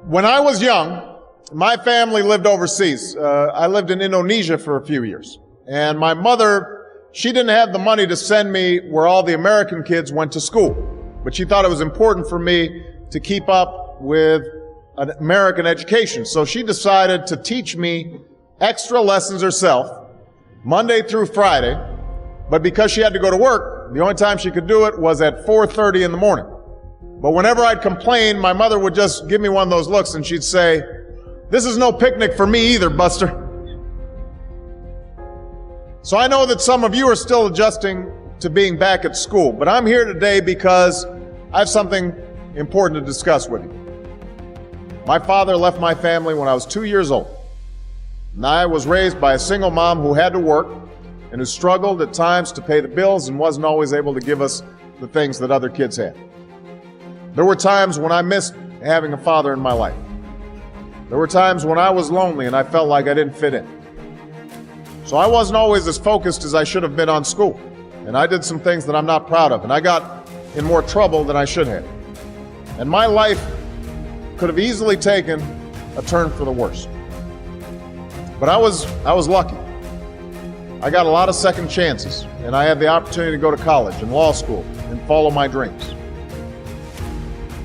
When I was young, my family lived overseas. I lived in Indonesia for a few years. And my mother, she didn't have the money to send me where all the American kids went to school. But she thought it was important for me to keep up with an American education. So she decided to teach me extra lessons herself, Monday through Friday. But because she had to go to work, the only time she could do it was at 4:30 in the morning. But whenever I'd complain, my mother would just give me one of those looks and she'd say, "This is no picnic for me either, Buster." So I know that some of you are still adjusting to being back at school, but I'm here today because I have something important to discuss with you. My father left my family when I was 2 years old, and I was raised by a single mom who had to work and who struggled at times to pay the bills and wasn't always able to give us the things that other kids had. There were times when I missed having a father in my life. There were times when I was lonely and I felt like I didn't fit in. So I wasn't always as focused as I should have been on school. And I did some things that I'm not proud of. And I got in more trouble than I should have. And my life could have easily taken a turn for the worse. But I was lucky. I got a lot of second chances. And I had the opportunity to go to college and law school and follow my dreams.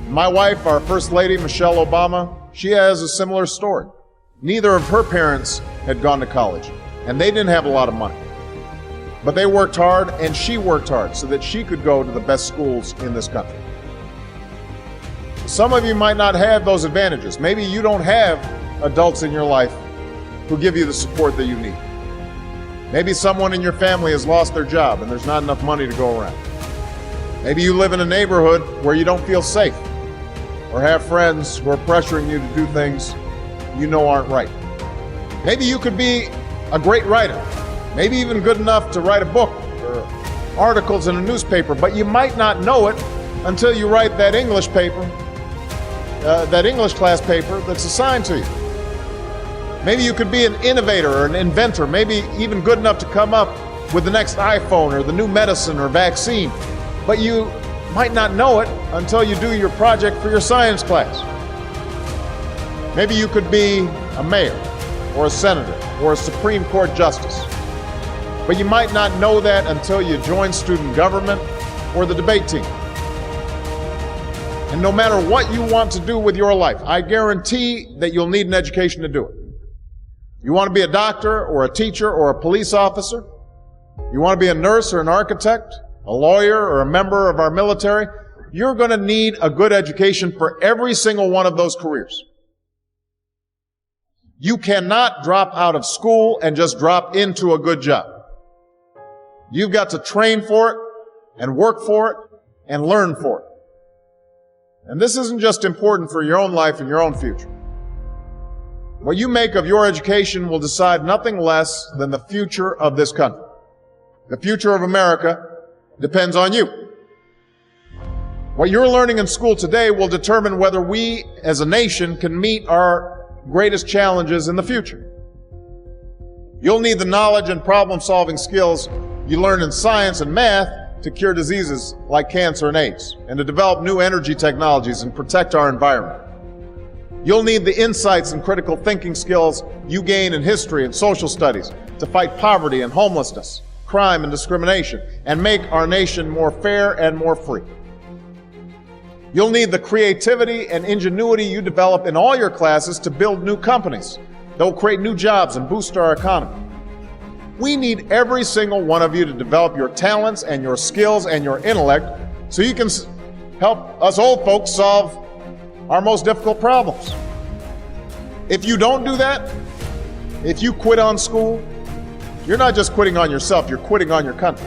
My wife, our First Lady, Michelle Obama, she has a similar story. Neither of her parents had gone to college, and they didn't have a lot of money. But they worked hard, and she worked hard so that she could go to the best schools in this country. Some of you might not have those advantages. Maybe you don't have adults in your life who give you the support that you need. Maybe someone in your family has lost their job, and there's not enough money to go around. Maybe you live in a neighborhood where you don't feel safe, or have friends who are pressuring you to do things you know aren't right. Maybe you could be a great writer, maybe even good enough to write a book or articles in a newspaper, but you might not know it until you write that English paper, that English class paper that's assigned to you. Maybe you could be an innovator or an inventor, maybe even good enough to come up with the next iPhone or the new medicine or vaccine, but you might not know it until you do your project for your science class. Maybe you could be a mayor or a senator or a Supreme Court justice, but you might not know that until you join student government or the debate team. And no matter what you want to do with your life, I guarantee that you'll need an education to do it. You want to be a doctor or a teacher or a police officer? You want to be a nurse or an architect? A lawyer or a member of our military? You're going to need a good education for every single one of those careers. You cannot drop out of school and just drop into a good job. You've got to train for it and work for it and learn for it. And this isn't just important for your own life and your own future. What you make of your education will decide nothing less than the future of this country. The future of America depends on you. What you're learning in school today will determine whether we as a nation can meet our greatest challenges in the future. You'll need the knowledge and problem-solving skills you learn in science and math to cure diseases like cancer and AIDS, and to develop new energy technologies and protect our environment. You'll need the insights and critical thinking skills you gain in history and social studies to fight poverty and homelessness, crime and discrimination, and make our nation more fair and more free. You'll need the creativity and ingenuity you develop in all your classes to build new companies that will create new jobs and boost our economy. We need every single one of you to develop your talents and your skills and your intellect so you can help us old folks solve our most difficult problems. If you don't do that, if you quit on school, you're not just quitting on yourself, you're quitting on your country.